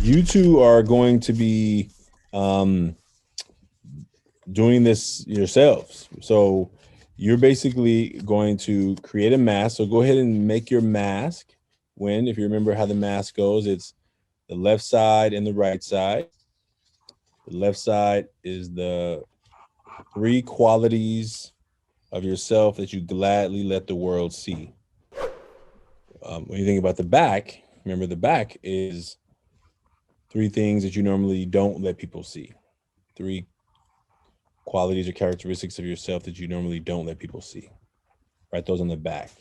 you two are going to be doing this yourselves. So you're basically going to create a mask. So go ahead and make your mask. If you remember how the mask goes, it's the left side and the right side. The left side is the 3 qualities of yourself that you gladly let the world see. When you think about the back, remember the back is 3 things that you normally don't let people see. 3 qualities or characteristics of yourself that you normally don't let people see. Write those on the back,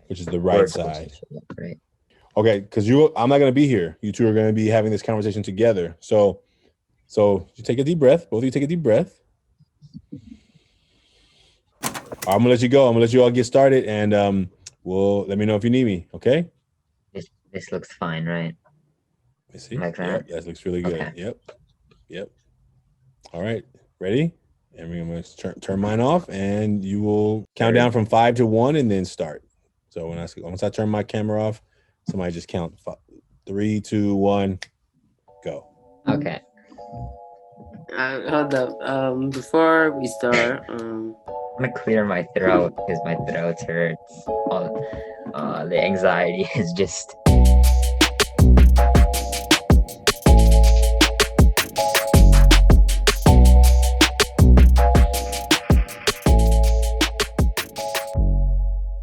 which is the right side. Right. Okay, because I'm not gonna be here. You two are gonna be having this conversation together. So you take a deep breath. Both of you take a deep breath. I'm gonna let you go. I'm gonna let you all get started, and let me know if you need me. Okay. This looks fine, right? Let me see. Like that? Yep, that looks really good. Okay. Yep. All right, ready? And we're gonna turn mine off, and you will count down from 5 to 1, and then start. So once I turn my camera off, somebody just count 3, 2, 1, go. Okay. Hold up. Before we start, I'm gonna clear my throat because my throat hurts. The anxiety is just.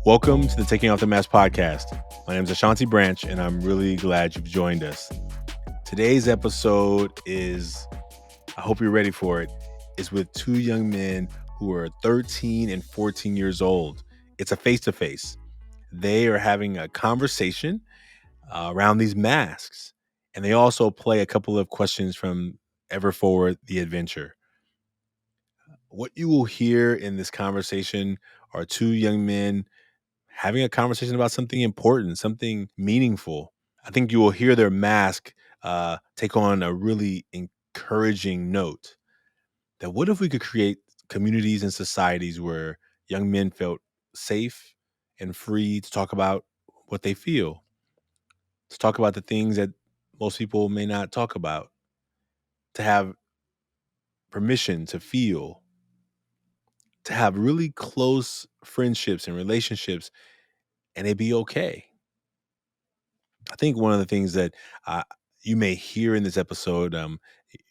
Welcome to the Taking Off the Mask podcast. My name is Ashanti Branch, and I'm really glad you've joined us. Today's episode is, I hope you're ready for it, is with 2 young men who are 13 and 14 years old. It's a face-to-face. They are having a conversation around these masks, and they also play a couple of questions from Ever Forward the Adventure. What you will hear in this conversation are 2 young men having a conversation about something important, something meaningful. I think you will hear their mask take on a really encouraging note. That what if we could create communities and societies where young men felt safe and free to talk about what they feel, to talk about the things that most people may not talk about, to have permission to feel, to have really close friendships and relationships, and it be okay. I think one of the things that you may hear in this episode,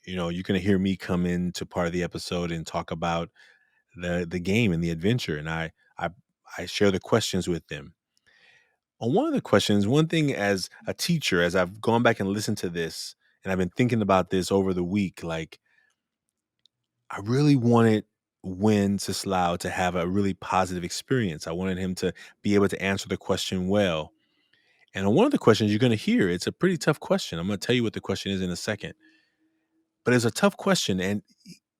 you're going to hear me come into part of the episode and talk about the game and the adventure, and I share the questions with them. On one of the questions, one thing as a teacher, as I've gone back and listened to this, and I've been thinking about this over the week, like I really wanted Wenceslao to have a really positive experience. I wanted him to be able to answer the question well. And on one of the questions you're going to hear, it's a pretty tough question. I'm going to tell you what the question is in a second. But it's a tough question, and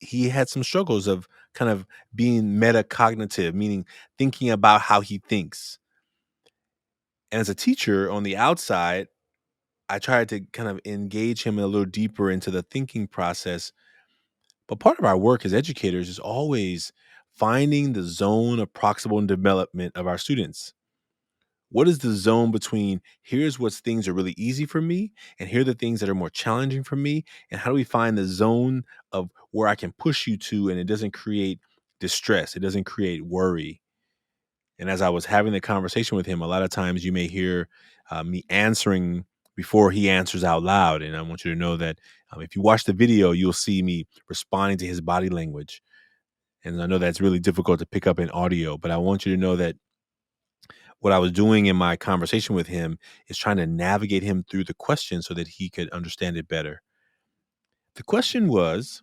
he had some struggles of kind of being metacognitive, meaning thinking about how he thinks. And as a teacher on the outside, I tried to kind of engage him a little deeper into the thinking process. But part of our work as educators is always finding the zone of proximal development of our students. What is the zone between here's what things are really easy for me and here are the things that are more challenging for me? And how do we find the zone of where I can push you to and it doesn't create distress, it doesn't create worry? And as I was having the conversation with him, a lot of times you may hear me answering before he answers out loud. And I want you to know that if you watch the video, you'll see me responding to his body language. And I know that's really difficult to pick up in audio, but I want you to know that what I was doing in my conversation with him is trying to navigate him through the question so that he could understand it better. The question was,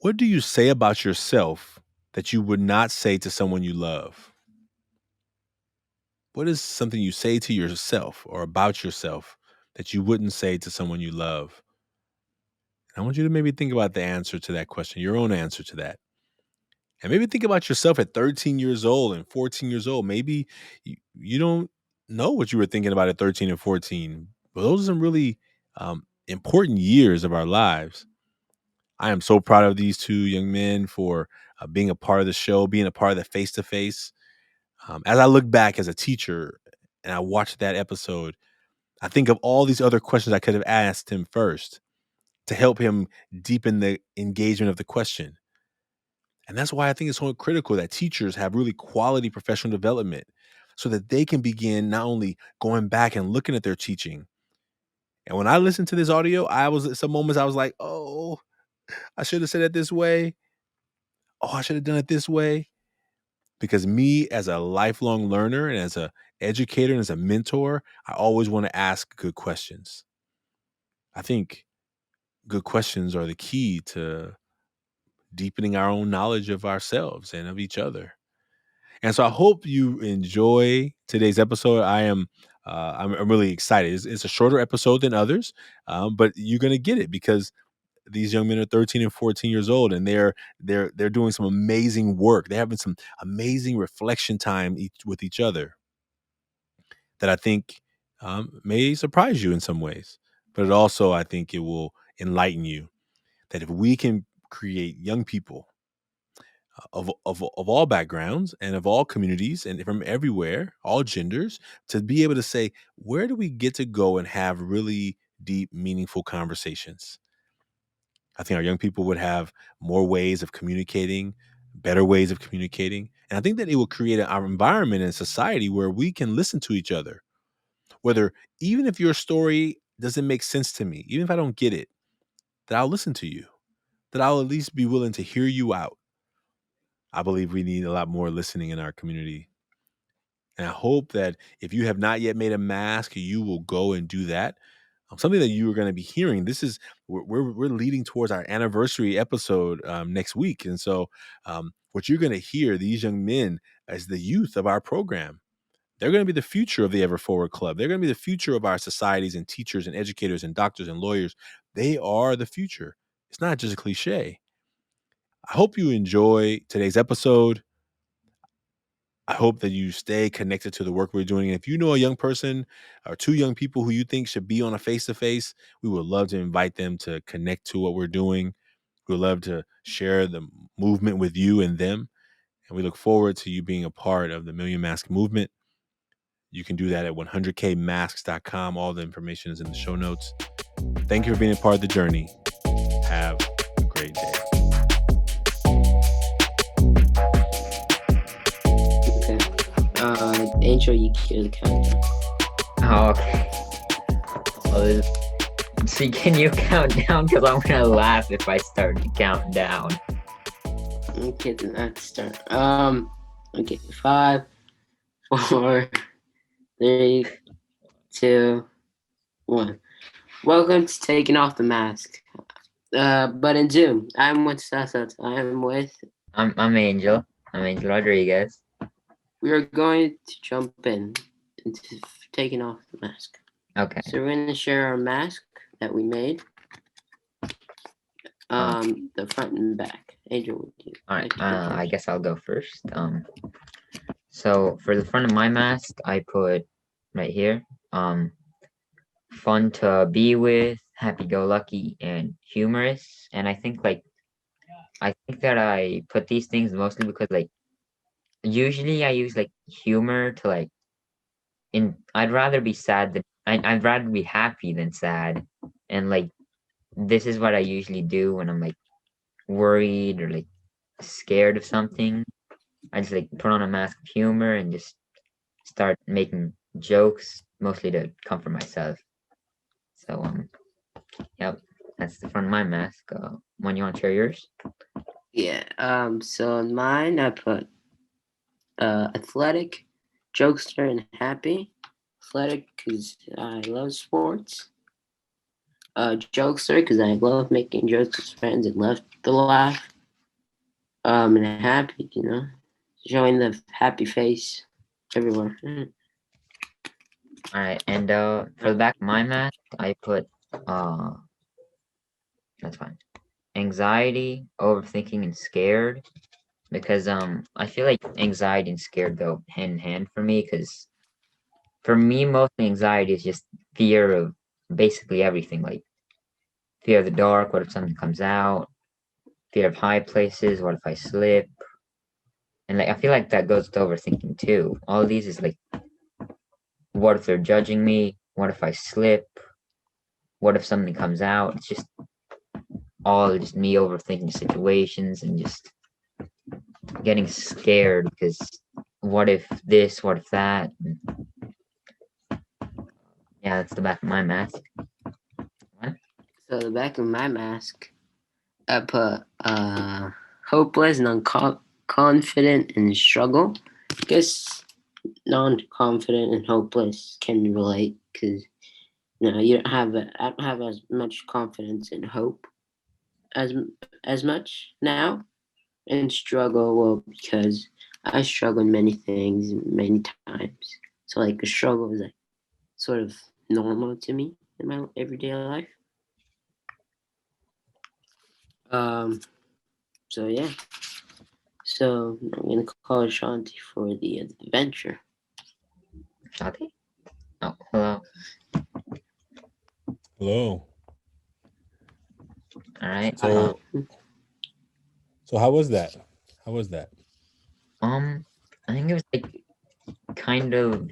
what do you say about yourself that you would not say to someone you love? What is something you say to yourself or about yourself that you wouldn't say to someone you love? I want you to maybe think about the answer to that question, your own answer to that. And maybe think about yourself at 13 years old and 14 years old. Maybe you don't know what you were thinking about at 13 and 14, but those are some really important years of our lives. I am so proud of these 2 young men for being a part of the show, being a part of the face-to-face. As I look back as a teacher and I watched that episode, I think of all these other questions I could have asked him first to help him deepen the engagement of the question. And that's why I think it's so critical that teachers have really quality professional development so that they can begin not only going back and looking at their teaching. And when I listened to this audio, I was at some moments I was like, oh, I should have said it this way. Oh, I should have done it this way. Because me as a lifelong learner and as a educator and as a mentor, I always want to ask good questions. I think good questions are the key to deepening our own knowledge of ourselves and of each other. And so I hope you enjoy today's episode. I'm really excited. It's a shorter episode than others, but you're gonna get it because these young men are 13 and 14 years old, and they're doing some amazing work. They're having some amazing reflection time with each other that I think may surprise you in some ways, but it also I think it will enlighten you that if we can create young people of all backgrounds and of all communities and from everywhere, all genders, to be able to say, where do we get to go and have really deep, meaningful conversations? I think our young people would have more ways of communicating, better ways of communicating. And I think that it will create our environment and society where we can listen to each other. Whether, even if your story doesn't make sense to me, even if I don't get it, that I'll listen to you, that I'll at least be willing to hear you out. I believe we need a lot more listening in our community. And I hope that if you have not yet made a mask, you will go and do that. Something that you are going to be hearing. This is we're leading towards our anniversary episode next week, and so what you're going to hear these young men as the youth of our program. They're going to be the future of the Ever Forward Club. They're going to be the future of our societies and teachers and educators and doctors and lawyers. They are the future. It's not just a cliche. I hope you enjoy today's episode. I hope that you stay connected to the work we're doing. And if you know a young person or two young people who you think should be on a face-to-face, we would love to invite them to connect to what we're doing. We would love to share the movement with you and them. And we look forward to you being a part of the Million Mask movement. You can do that at 100kmasks.com. All the information is in the show notes. Thank you for being a part of the journey. Have a great day. Okay. Angel, you kill the countdown. Oh, okay. Well, see, can you count down? Because I'm gonna laugh if I start to count down. Okay, then I have to start. Okay, 5, 4, 3, 2, 1. Welcome to Taking Off the Mask. But in Zoom, I'm with Sasa. I'm with. I'm Angel. I'm Angel Rodriguez. We are going to jump into taking off the mask. Okay. So we're going to share our mask that we made. The front and back. Angel, would you? All right. I guess I'll go first. So for the front of my mask, I put right here. Fun to be with, happy-go-lucky, and humorous. And I think that I put these things mostly because usually I use humor to I'd rather be sad than I'd rather be happy than sad. And this is what I usually do when I'm worried or scared of something. I just put on a mask of humor and just start making jokes, mostly to comfort myself. So yep, that's the front of my mask. When you want to share yours? Yeah. So on mine, I put athletic, jokester, and happy. Athletic because I love sports. Jokester because I love making jokes with friends and love the laugh. And happy, showing the happy face everywhere. All right, and for the back of my mask, I put that's fine. Anxiety, overthinking, and scared, because I feel like anxiety and scared go hand in hand for me. Because for me, mostly anxiety is just fear of basically everything, fear of the dark. What if something comes out? Fear of high places. What if I slip? And I feel like that goes to overthinking too. All of these is what if they're judging me? what if I slip? What if something comes out? It's just all just me overthinking situations and just getting scared because what if this, what if that? And yeah, that's the back of my mask. What? So the back of my mask, I put hopeless, non-confident, and struggle. I guess non-confident and hopeless can relate because I don't have as much confidence and hope as as much now, and struggle well because I struggle in many things many times. So like a struggle is like sort of normal to me in my everyday life. Um. So yeah. So I'm gonna call Ashanti for the adventure. Shati? Oh, hello. Hello. All right. So how was that? How was that? I think it was like kind of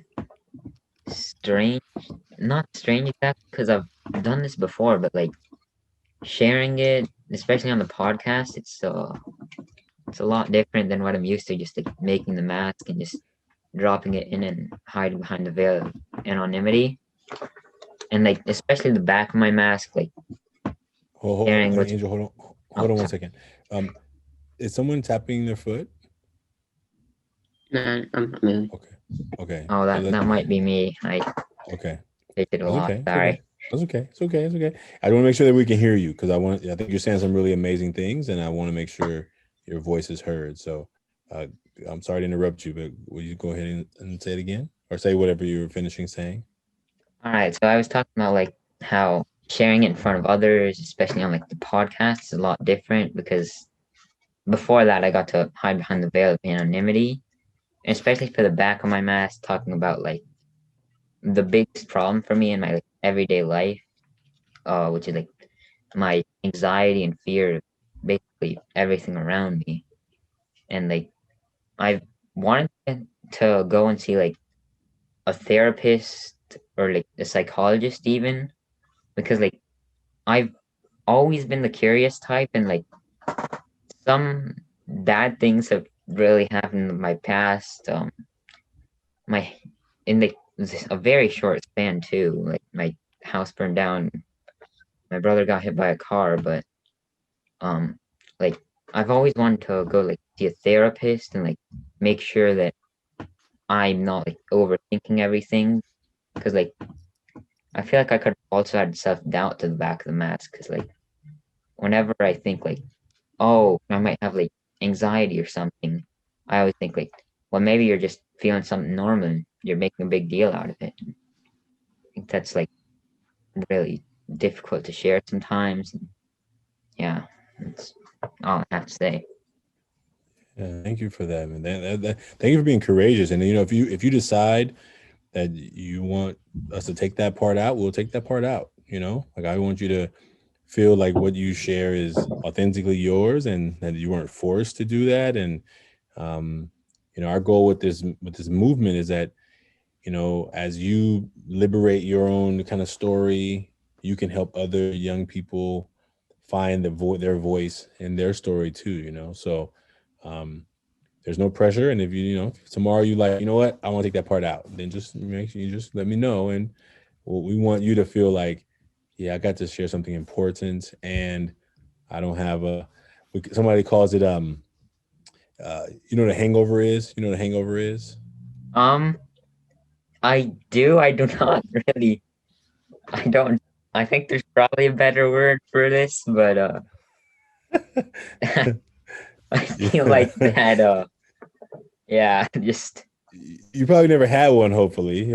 strange. Not strange exactly because I've done this before, but like sharing it, especially on the podcast, it's a lot different than what I'm used to. Just like making the mask and just dropping it in and hiding behind the veil of anonymity, and like especially the back of my mask, like sharing what's. Angel, hold on 1 second. Is someone tapping their foot? No, I'm not moving. Okay. Oh, that might be me. I Okay. did it a That's lot. okay. Sorry. That's okay. It's okay. It's okay. I want to make sure that we can hear you because I think you're saying some really amazing things, and I want to make sure your voice is heard. So, I'm sorry to interrupt you, but will you go ahead and say it again, or say whatever you were finishing saying? All right. So I was talking about like how sharing it in front of others, especially on like the podcast, is a lot different because before that I got to hide behind the veil of anonymity, especially for the back of my mask, talking about like the biggest problem for me in my like, everyday life, which is like my anxiety and fear of basically everything around me. And like I wanted to go and see like a therapist or like a psychologist even because like I've always been the curious type and like some bad things have really happened in my past. My in like a very short span too. Like my house burned down. My brother got hit by a car, but um, like I've always wanted to go like see a therapist and like make sure that I'm not like overthinking everything because like I feel like I could also add self-doubt to the back of the mask because like whenever I think like, oh, I might have like anxiety or something, I always think like, well, maybe you're just feeling something normal and you're making a big deal out of it. I think that's like really difficult to share sometimes. And yeah, that's all I have to say. Yeah, thank you for that, man. Thank you for being courageous. And if you decide that you want us to take that part out, we'll take that part out. Like I want you to feel like what you share is authentically yours, and that you weren't forced to do that. And our goal with this movement is that as you liberate your own kind of story, you can help other young people find their voice in their story too. So there's no pressure, and if tomorrow you like, what, I want to take that part out, then just make sure you just let me know. And we want you to feel like, yeah, I got to share something important, and I don't have somebody calls it the hangover is. You know what a hangover is? I do. I do not really. I don't. I think there's probably a better word for this, but I feel like that. Yeah, just You probably never had one. Hopefully.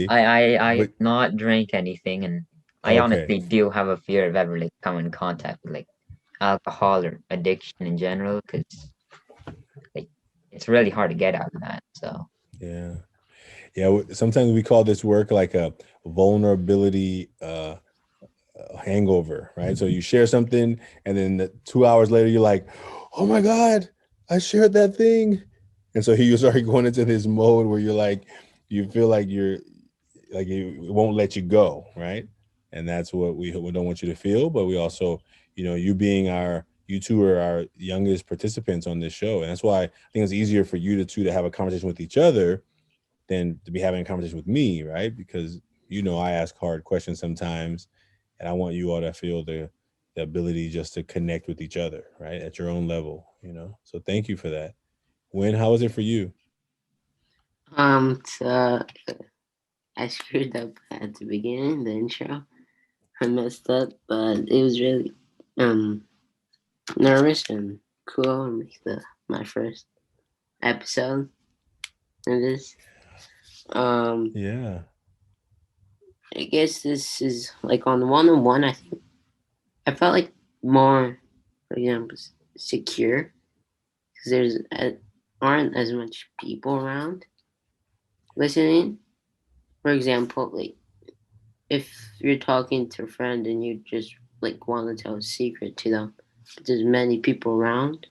I But not drank anything, and I okay. honestly do have a fear of ever like coming in contact with like alcohol or addiction in general, because like it's really hard to get out of that. So Yeah. Yeah. Sometimes we call this work like a vulnerability hangover, right? So you share something, and then 2 hours later, you're like, "Oh my God, I shared that thing," and so you start going into this mode where you're like, you feel like like it won't let you go, right? And that's what we don't want you to feel. But we also, you two are our youngest participants on this show, and that's why I think it's easier for you two to have a conversation with each other than to be having a conversation with me, right? Because I ask hard questions sometimes, and I want you all to feel the ability just to connect with each other, right, at your own level. So thank you for that. Wen, how was it for you? So I screwed up at the beginning, the intro. I messed up, but it was really um nervous and cool to make my first episode of this. Um, Yeah. I guess this is like on one-on-one. I think I felt like more, for example, secure because aren't as much people around listening. For example, like if you're talking to a friend and you just like want to tell a secret to them, but there's many people around,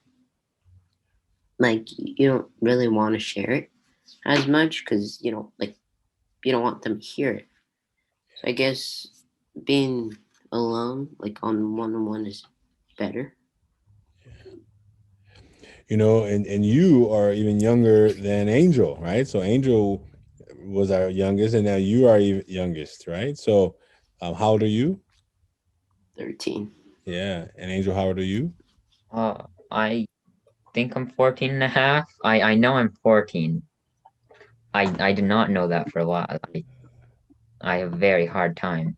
like you don't really want to share it as much because you don't want them to hear it. So I guess being alone, like on one is better. And you are even younger than Angel, right? So Angel was our youngest, and now you are youngest, right? So, how old are you? 13. Yeah, and Angel, how old are you? I think I'm 14 and a half. I know I'm 14. I did not know that for a while. I have a very hard time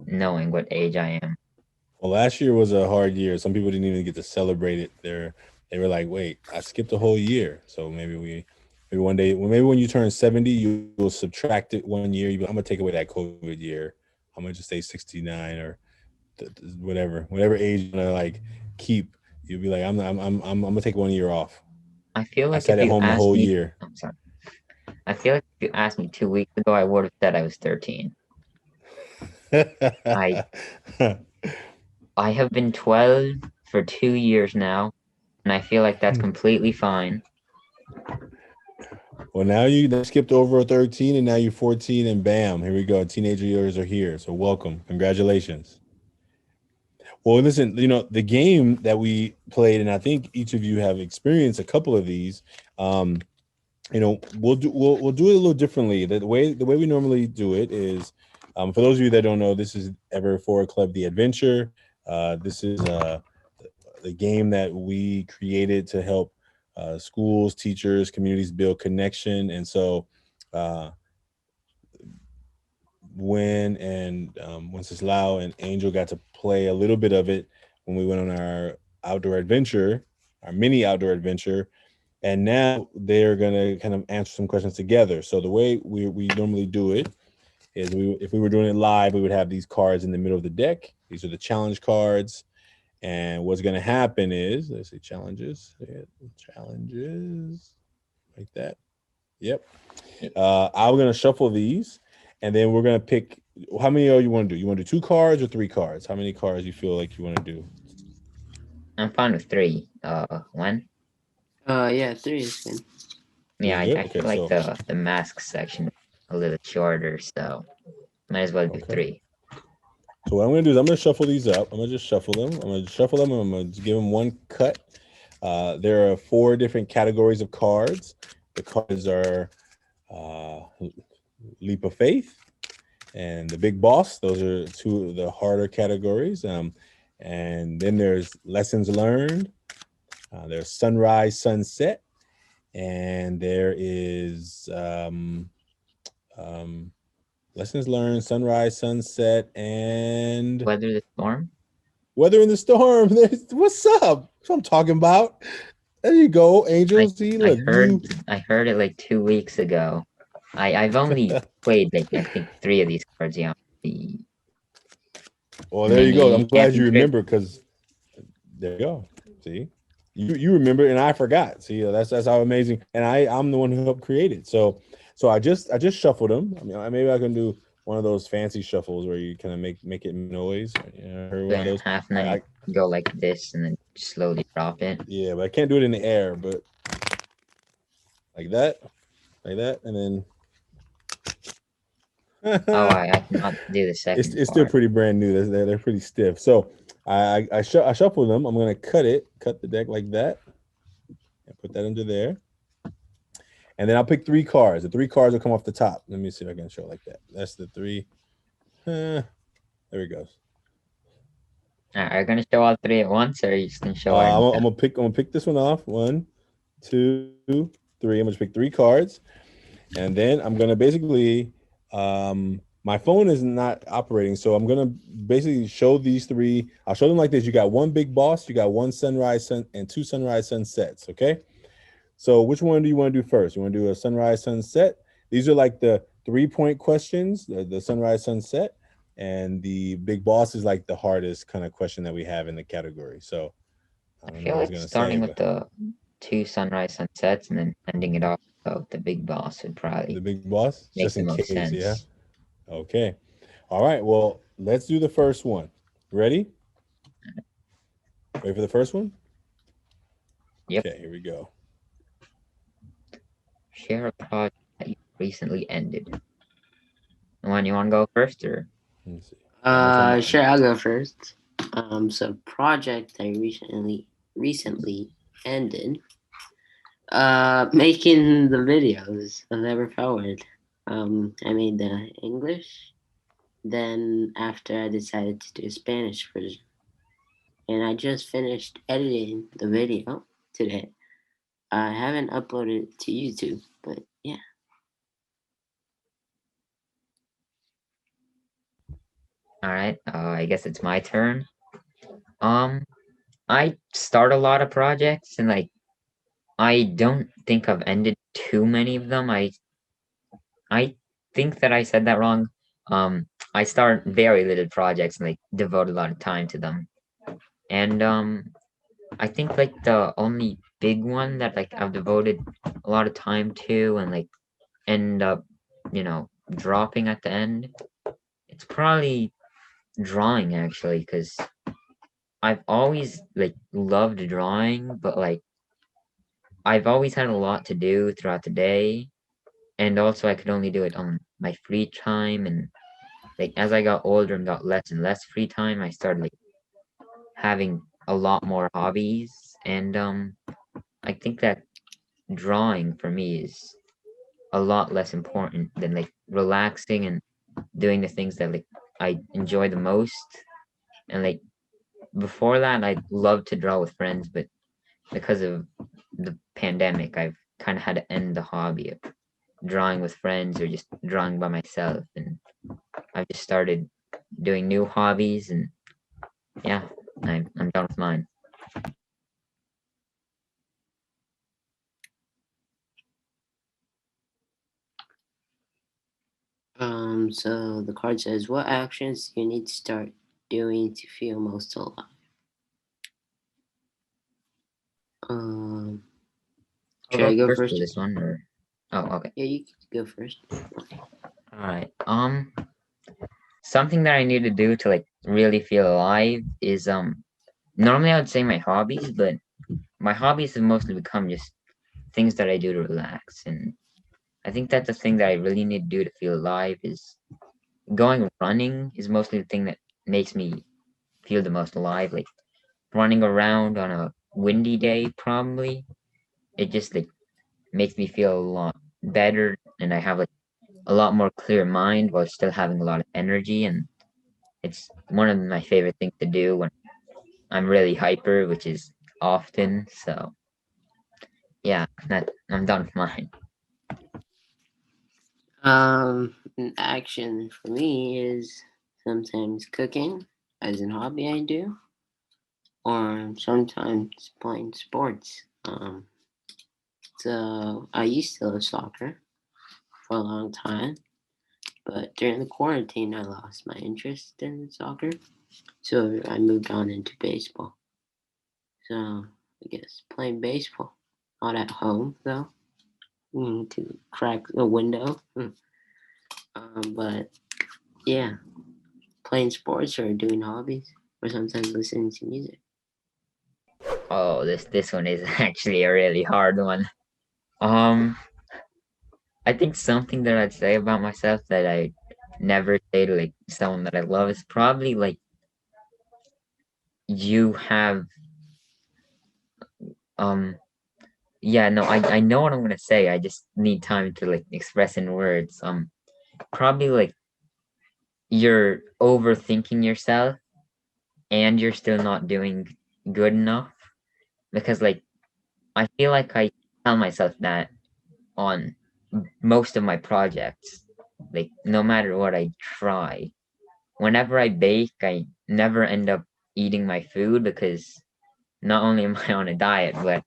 knowing what age I am. Well, last year was a hard year. Some people didn't even get to celebrate it. They were like, "Wait, I skipped a whole year." So maybe one day, maybe when you turn 70, you'll subtract it one year. I'm gonna take away that COVID year. I'm gonna just say 69 or whatever age you wanna like keep. You'll be like, I'm gonna take 1 year off. I feel I like sat if at you home the asked whole me, year. I'm sorry. I feel like if you asked me 2 weeks ago, I would have said I was 13. I I have been 12 for 2 years now, and I feel like that's completely fine. Well, now you skipped over 13, and now you're 14, and bam, here we go. Teenager years are here. So welcome, congratulations. Well, listen, the game that we played, and I think each of you have experienced a couple of these. We'll do it a little differently. The way we normally do it is, for those of you that don't know, this is Ever Forward Club the Adventure. This is the game that we created to help schools, teachers, communities build connection. And so, uh, Wen and Wenceslao and Angel got to play a little bit of it when we went on our outdoor adventure, our mini outdoor adventure. And now they're gonna kind of answer some questions together. So the way we normally do it is, if we were doing it live, we would have these cards in the middle of the deck. These are the challenge cards. And what's gonna happen is, let's see, challenges, like that. Yep. I'm gonna shuffle these, and then we're gonna pick. How many you want to do? You want to do 2 cards or 3 cards? How many cards you feel like you want to do? I'm fine with 3. When? Yeah, 3 is good. Yeah, Three's I, good. I Okay, feel like so the mask section a little shorter, so might as well do okay. 3. So what I'm gonna do is I'm gonna shuffle these up. I'm gonna just shuffle them. I'm gonna shuffle them. And I'm gonna give them one cut. There are 4 different categories of cards. The cards are uh, Leap of Faith and the Big Boss. Those are 2 of the harder categories. And then there's Lessons Learned. There's Sunrise, Sunset, and there is Lessons Learned, Sunrise, Sunset, and Weather the storm? Weather in the Storm. What's up? That's what I'm talking about. There you go, Angel. See, I look, heard I heard it like 2 weeks ago. I've only played like I think 3 of these cards, yeah. The Well, there you go. mini I'm glad you championship. remember, because there you go. See, you remember, and I forgot. See, that's how amazing. And I'm the one who helped create it. So I just shuffled them. I mean, maybe I can do one of those fancy shuffles where you kind of make it noise. I heard one Split of in those. half and then I you go like this and then slowly drop it. Yeah, but I can't do it in the air. But like that, and then Oh, I cannot do the second It's still part. pretty brand new. They're pretty stiff. So I shuffle them. I'm gonna cut the deck like that, and put that under there. And then I'll pick three cards. The three cards will come off the top. Let me see if I can show it like that. That's the three. There it goes. Are you gonna show all three at once, or are you just gonna show one? I'm gonna pick this one off. One, two, three. I'm gonna just pick three cards, and then I'm gonna basically my phone is not operating, so I'm gonna basically show these three. I'll show them like this. You got one big boss, you got one sunrise sun, and two sunrise sunsets. Okay. So which one do you want to do first? You want to do a sunrise sunset? These are like the 3-point questions, the sunrise sunset, and the big boss is like the hardest kind of question that we have in the category. So I I don't know feel what I was like gonna say, starting with but the two sunrise sunsets and then ending it off with the big boss would the probably big boss, make just the in most case, yeah. sense. Okay. All right. Well, let's do the first one. Ready? Ready for the first one? Yep. Okay, here we go. Share a project that you recently ended. You want to go first, or Let's see. I'm Sure, I'll go first. So project I recently ended. Making the videos of Ever Forward. I made the English. Then after I decided to do a Spanish version, and I just finished editing the video today. I haven't uploaded it to YouTube, but yeah. all right. I guess it's my turn. Um, I start a lot of projects, and like I don't think I've ended too many of them. I think that I said that wrong. I start very little projects and like devote a lot of time to them. And I think like the only big one that like I've devoted a lot of time to and like end up, dropping at the end, it's probably drawing actually, because I've always like loved drawing, but like I've always had a lot to do throughout the day, and also I could only do it on my free time. And like as I got older and got less and less free time, I started like having a lot more hobbies. And I think that drawing for me is a lot less important than like relaxing and doing the things that like I enjoy the most. And like before that, I loved to draw with friends, but because of the pandemic, I've kind of had to end the hobby of drawing with friends or just drawing by myself. And I've just started doing new hobbies, and yeah, I'm done with mine. So the card says, "What actions do you need to start doing to feel most alive?" Um, I'll should go I go first for first? this one, or okay. Yeah, you can go first. All right. Something that I need to do to like really feel alive is normally I would say my hobbies, but my hobbies have mostly become just things that I do to relax. And I think that the thing that I really need to do to feel alive is going running is mostly the thing that makes me feel the most alive. Like running around on a windy day, probably. It just like makes me feel a lot better, and I have like a lot more clear mind while still having a lot of energy. And it's one of my favorite things to do when I'm really hyper, which is often. So yeah, that I'm done with mine. An action for me is sometimes cooking as an hobby I do, or sometimes playing sports. So I used to love soccer for a long time, but during the quarantine, I lost my interest in soccer, so I moved on into baseball. So I guess playing baseball, not at home though, to crack the window. But yeah, playing sports or doing hobbies, or sometimes listening to music. Oh, this one is actually a really hard one. Um, I think something that I'd say about myself that I never say to like someone that I love is probably like you have yeah, no, I know what I'm gonna say. I just need time to like express in words. Probably like you're overthinking yourself and you're still not doing good enough because like I feel like I tell myself that on most of my projects. Like no matter what I try, whenever I bake, I never end up eating my food because not only am I on a diet, but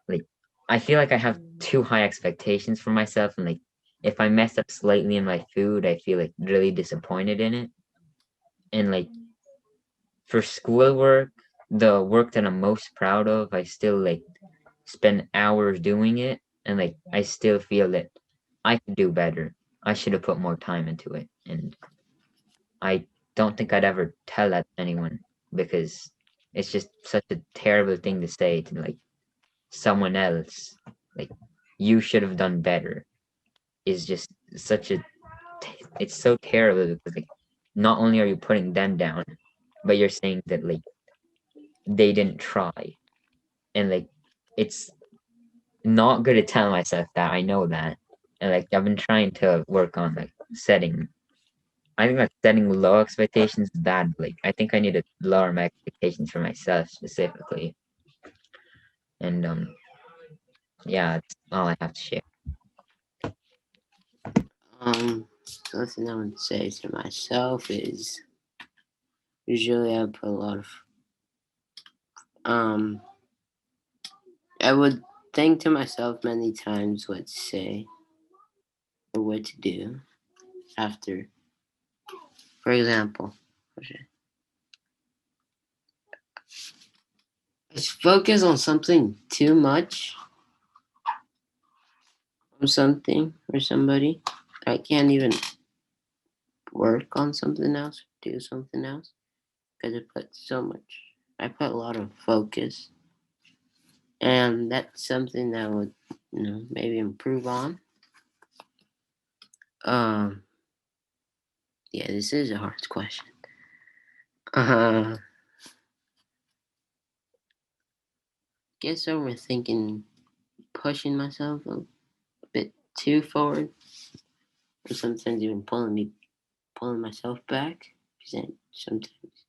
like I feel like I have too high expectations for myself, and like if I mess up slightly in my food, I feel like really disappointed in it. And like for schoolwork, the work that I'm most proud of, I still like spend hours doing it, and like I still feel that I could do better. I should have put more time into it, and I don't think I'd ever tell that to anyone because it's just such a terrible thing to say to like someone else. Like you should have done better is just such a it's so terrible because like not only are you putting them down, but you're saying that like they didn't try, and like it's not good to tell myself that. I know that, and like I've been trying to work on like setting. I think that setting low expectations is bad. Like I think I need to lower my expectations for myself specifically, and yeah, that's all I have to share. Something I would say to myself is usually I put a lot of um. I would think to myself many times what to say or what to do after. For example, I focus on something too much on something or somebody. I can't even work on something else, do something else because I put so much. I put a lot of focus, and that's something that I would, maybe improve on. Um, yeah, this is a hard question. Uh, guess overthinking, pushing myself a bit too forward, or sometimes even pulling myself back. Because sometimes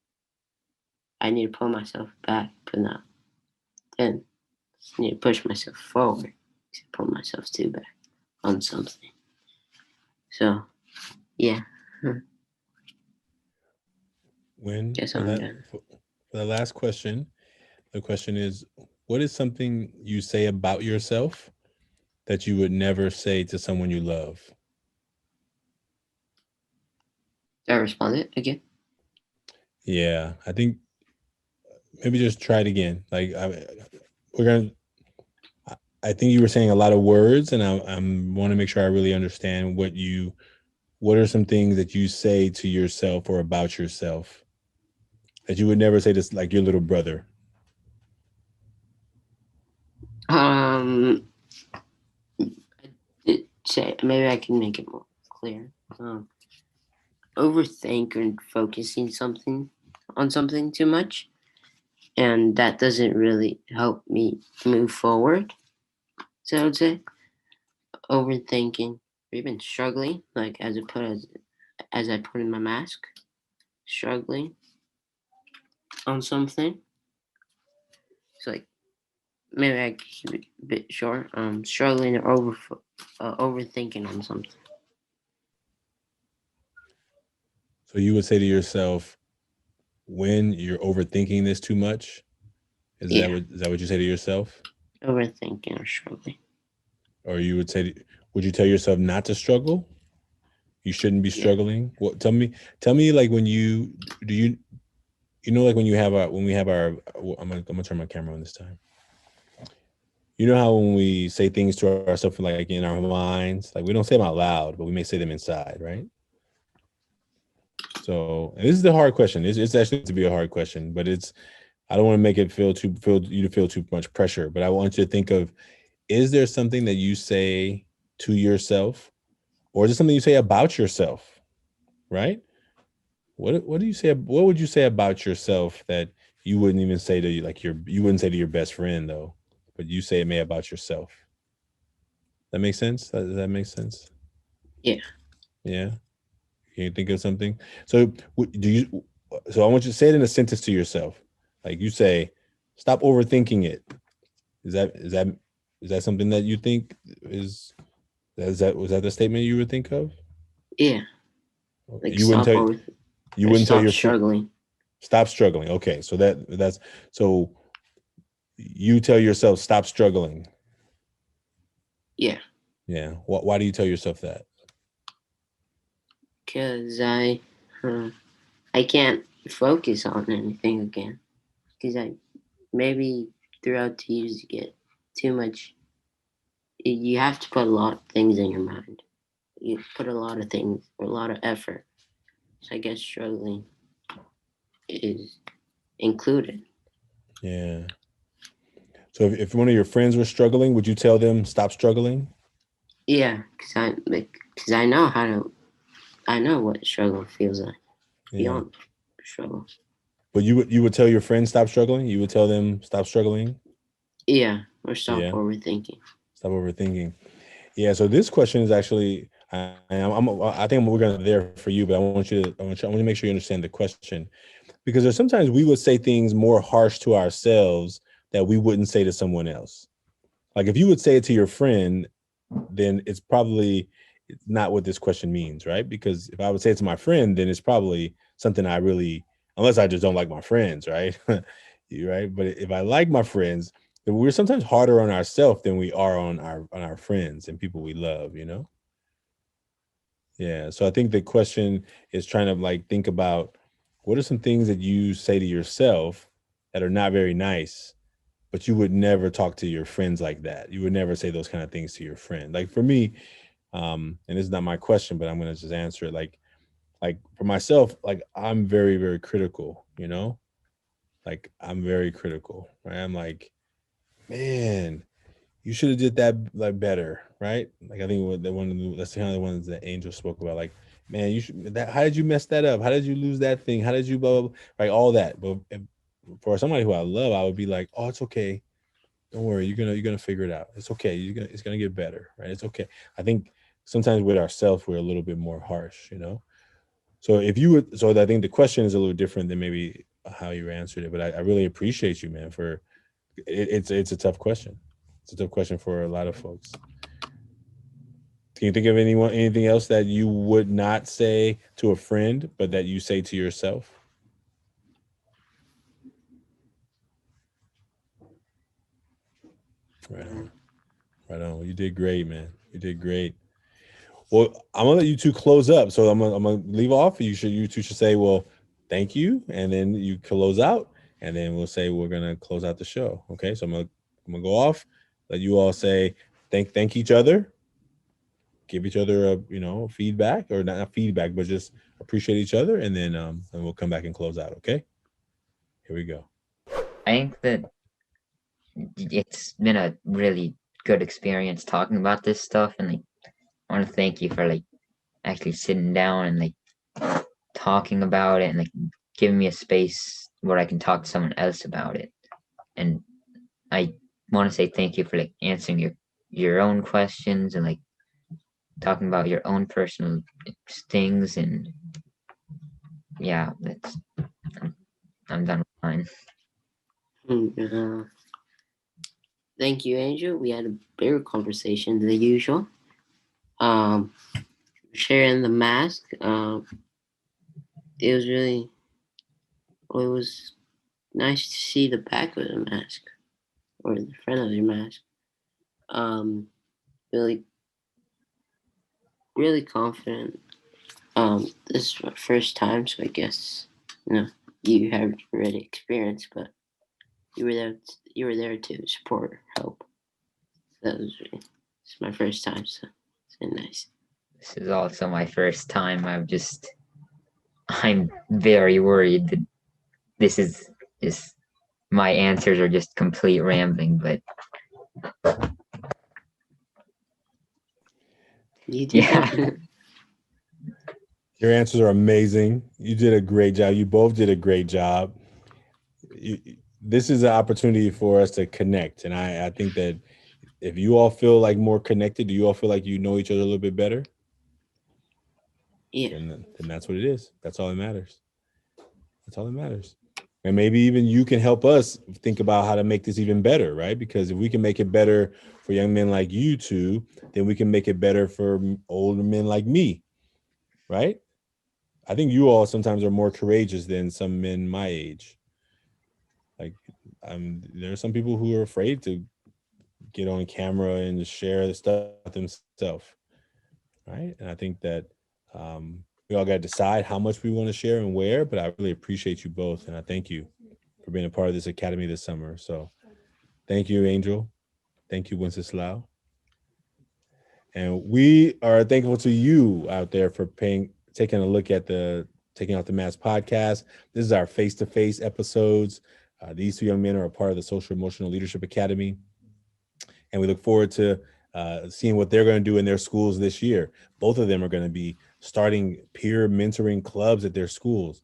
I need to pull myself back, but not then. I need to push myself forward to pull myself too back on something. So yeah, When guess for I'm that done. for the last question, the question is, what is something you say about yourself that you would never say to someone you love? Did I respond it again? Yeah, I think maybe just try it again. We're gonna. I think you were saying a lot of words, and I want to make sure I really understand What are some things that you say to yourself or about yourself that you would never say to like your little brother? Um, I say maybe I can make it more clear. Overthink and focusing something on something too much, and that doesn't really help me move forward. So I would say overthinking, or even struggling, like as I put in my mask, struggling on something. So like maybe I keep it a bit short. Struggling or overthinking on something. So you would say to yourself, when you're overthinking this too much, Yeah, is that what you say to yourself? overthinking or struggling. Or you would say, would you tell yourself not to struggle? You shouldn't be Yeah. struggling. What? Tell me, like when you do like when you have our when we have our. I'm gonna turn my camera on this time. You know how when we say things to ourselves, like in our minds, like we don't say them out loud, but we may say them inside, right? So and this is the hard question. It's actually to be a hard question, but I don't want to make it feel you to feel too much pressure. But I want you to think of: is there something that you say to yourself, or is it something you say about yourself right? What do you say? What would you say about yourself that you wouldn't even say to you wouldn't say to your best friend though, but you say it may about yourself? That makes sense. Does that make sense? Yeah. Yeah. Can you think of something? So do you? So I want you to say it in a sentence to yourself. Like you say, stop overthinking it. Is that something that you think was that the statement you would think of? Yeah. Like You wouldn't stop tell over you or wouldn't tell stop your friend struggling. stop struggling. Okay, so that's so you tell yourself stop struggling. Yeah. Yeah. Why do you tell yourself that? Cause I can't focus on anything again. Cause I maybe throughout the years you get too much. You have to put a lot of things in your mind. You put a lot of things, a lot of effort. So I guess struggling is included. Yeah. So if one of your friends was struggling, would you tell them stop struggling? Yeah, cause I know I know what struggle feels like. Yeah. Beyond struggle. But you would tell your friends stop struggling? You would tell them stop struggling? Yeah, or stop Yeah. overthinking. Stop overthinking. Yeah. So this question is actually I think we're gonna there for you, but I want you to make sure you understand the question because there's sometimes we would say things more harsh to ourselves that we wouldn't say to someone else. Like if you would say it to your friend, then it's probably not what this question means, right? Because if I would say it to my friend, then it's probably something I really, unless I just don't like my friends, right? Right. But if I like my friends, then we're sometimes harder on ourselves than we are on our friends and people we love, you know? Yeah. So I think the question is trying to like think about what are some things that you say to yourself that are not very nice, but you would never talk to your friends like that. You would never say those kind of things to your friend. Like for me, and this is not my question, but I'm gonna just answer it. Like for myself, like I'm very, very critical, you know? Like I'm very critical, right? I'm like, man, you should have did that like better, right? Like I think that's the kind of the ones that Angel spoke about. Like, man, you should that. How did you mess that up? How did you lose that thing? How did you blah blah, blah? Like all that? But for somebody who I love, I would be like, oh, it's okay. Don't worry, you're gonna figure it out. It's okay. It's gonna get better, right? It's okay. I think sometimes with ourselves we're a little bit more harsh, you know. So if you would, so I think the question is a little different than maybe how you answered it. But I really appreciate you, man, for it's a tough question. It's a tough question for a lot of folks. Can you think of anything else that you would not say to a friend, but that you say to yourself? Right on. Right on. You did great, man. You did great. Well, I'm gonna let you two close up. So I'm gonna leave off. You two should say, well, thank you, and then you close out, and then we'll say we're gonna close out the show. Okay. So I'm gonna go off. Let you all say thank each other, give each other a feedback or not feedback, but just appreciate each other, and we'll come back and close out. Okay. Here we go. I think that it's been a really good experience talking about this stuff, and like I want to thank you for like actually sitting down and like talking about it and like giving me a space where I can talk to someone else about it. And I want to say thank you for like answering your own questions and like talking about your own personal things. And yeah, I'm done with mine. Uh, thank you, Angel. We had a bigger conversation than usual. Um, Sharing the mask. It was really, well, it was nice to see the back of the mask or the front of your mask. Um, really, really confident. This is my first time, so I guess you have already experienced, but you were there. You were there to support, help. That was really. It's my first time, so it's been nice. This is also my first time. I'm very worried that this is my answers are just complete rambling, but You did yeah. good. Your answers are amazing. You did a great job. You both did a great job. You, this is an opportunity for us to connect. And I think that if you all feel like more connected, do you all feel like you know each other a little bit better? Yeah. Then that's what it is. That's all that matters. That's all that matters. And maybe even you can help us think about how to make this even better, right? Because if we can make it better for young men like you two, then we can make it better for older men like me, right? I think you all sometimes are more courageous than some men my age. Like, there are some people who are afraid to get on camera and share the stuff about themselves, right? And I think that we all got to decide how much we want to share and where. But I really appreciate you both, and I thank you for being a part of this academy this summer. So, thank you, Angel. Thank you, Wenceslao. And we are thankful to you out there for taking a look at the Taking Off the Mask podcast. This is our face-to-face episodes. These two young men are a part of the Social Emotional Leadership Academy, and we look forward to seeing what they're going to do in their schools this year. Both of them are going to be starting peer mentoring clubs at their schools.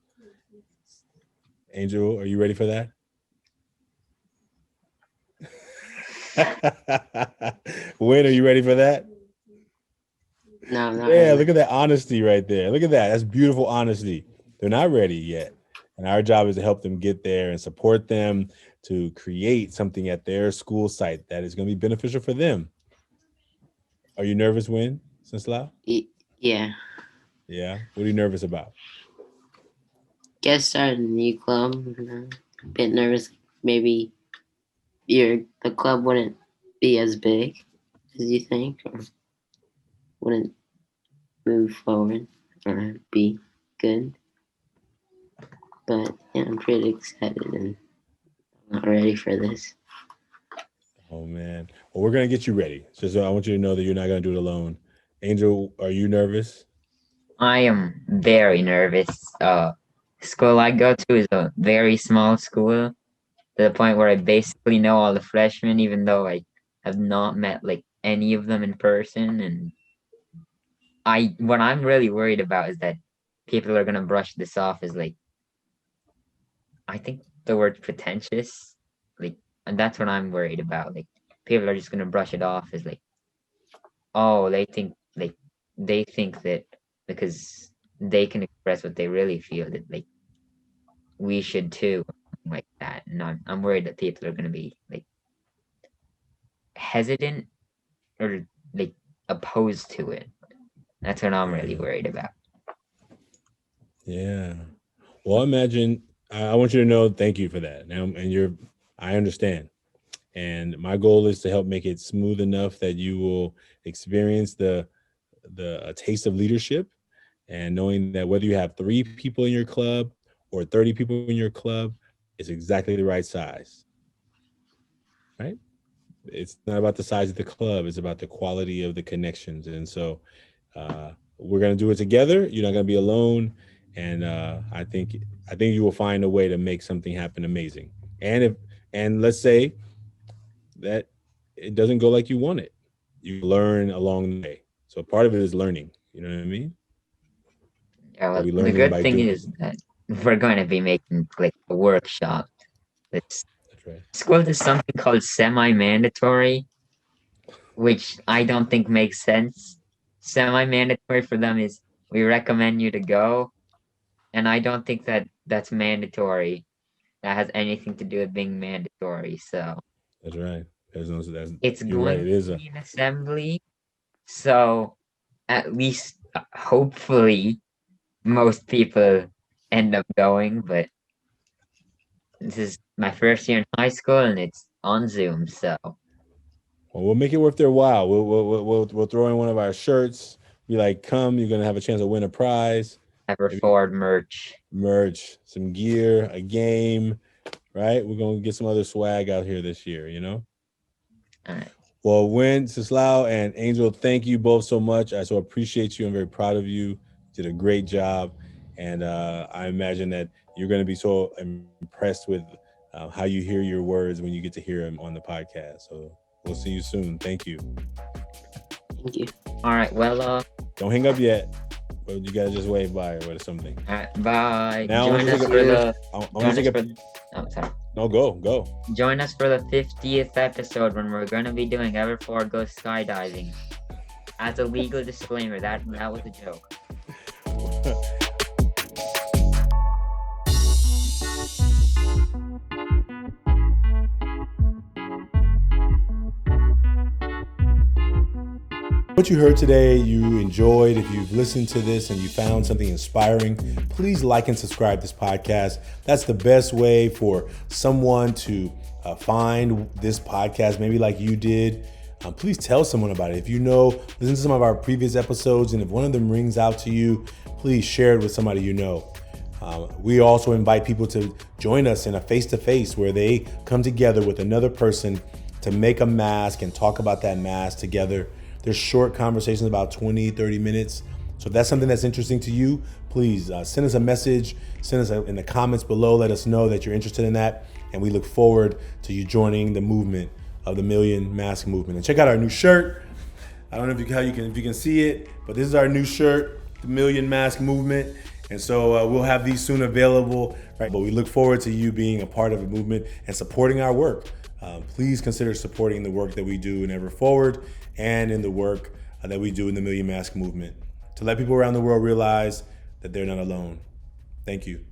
Angel, are you ready for that? Wen, are you ready for that? No, not Yeah, really. look at that honesty right there. Look at that. That's beautiful honesty. They're not ready yet. And our job is to help them get there and support them to create something at their school site that is going to be beneficial for them. Are you nervous, Win, Sinslau? Yeah. Yeah. What are you nervous about? Guest started a new club. A bit nervous. Maybe the club wouldn't be as big as you think, or wouldn't move forward or be good. But yeah, I'm pretty excited and I'm not ready for this. Oh, man. Well, we're going to get you ready. Just I want you to know that you're not going to do it alone. Angel, are you nervous? I am very nervous. School I go to is a very small school to the point where I basically know all the freshmen, even though I have not met like any of them in person. And what I'm really worried about is that people are gonna brush this off as like, I think the word pretentious, like, and that's what I'm worried about. Like, people are just gonna brush it off as like, oh, they think that because they can express what they really feel, that like we should too, like that. And I'm worried that people are gonna be like hesitant or like opposed to it. That's what I'm really Yeah. worried about. Yeah. Well, imagine, I want you to know, thank you for that. Now, and I understand. And my goal is to help make it smooth enough that you will experience a taste of leadership, and knowing that whether you have 3 people in your club or 30 people in your club is exactly the right size, right? It's not about the size of the club, it's about the quality of the connections. And so we're going to do it together. You're not going to be alone. And I think you will find a way to make something happen amazing. And let's say that it doesn't go like you want it, you learn along the way. So part of it is learning. You know what I mean? Yeah, But well, we the learn good by thing doing. is that we're going to be making like a workshop. This That's right. school is something called semi-mandatory, which I don't think makes sense. Semi-mandatory for them is we recommend you to go, and I don't think that that's mandatory. That has anything to do with being mandatory. So That's right. it's You're right. going It to is a. be an assembly. So at least hopefully most people end up going, but this is my first year in high school and it's on Zoom, so Well, we'll make it worth their while. We'll throw in one of our shirts. Be like, come. You're gonna have a chance to win a prize, ever maybe forward merch. merch, some gear, a game. Right? We're gonna get some other swag out here this year. All right. Well, Win, Sislao, and Angel, thank you both so much. I so appreciate you. I'm very proud of you. Did a great job, and I imagine that you're going to be so impressed with how you hear your words when you get to hear them on the podcast. So we'll see you soon. Thank you. Thank you. All right. Well, Don't hang up yet. Or you gotta just wave bye or something. Bye. Now Join us for the. Oh, sorry. No, go. Join us for the 50th episode when we're gonna be doing Ever4 Go skydiving. As a legal disclaimer, that was a joke. What you heard today, you enjoyed. If you've listened to this and you found something inspiring, please like and subscribe to this podcast. That's the best way for someone to find this podcast, maybe like you did. Please tell someone about it. If you know, listen to some of our previous episodes, and if one of them rings out to you, please share it with somebody you know. We also invite people to join us in a face-to-face where they come together with another person to make a mask and talk about that mask together. There's short conversations, about 20, 30 minutes. So if that's something that's interesting to you, please send us a message, send us in the comments below, let us know that you're interested in that. And we look forward to you joining the movement of the Million Mask Movement. And check out our new shirt. I don't know if you can see it, but this is our new shirt, the Million Mask Movement. And so we'll have these soon available, right? But we look forward to you being a part of the movement and supporting our work. Please consider supporting the work that we do in Ever Forward and in the work that we do in the Million Mask Movement to let people around the world realize that they're not alone. Thank you.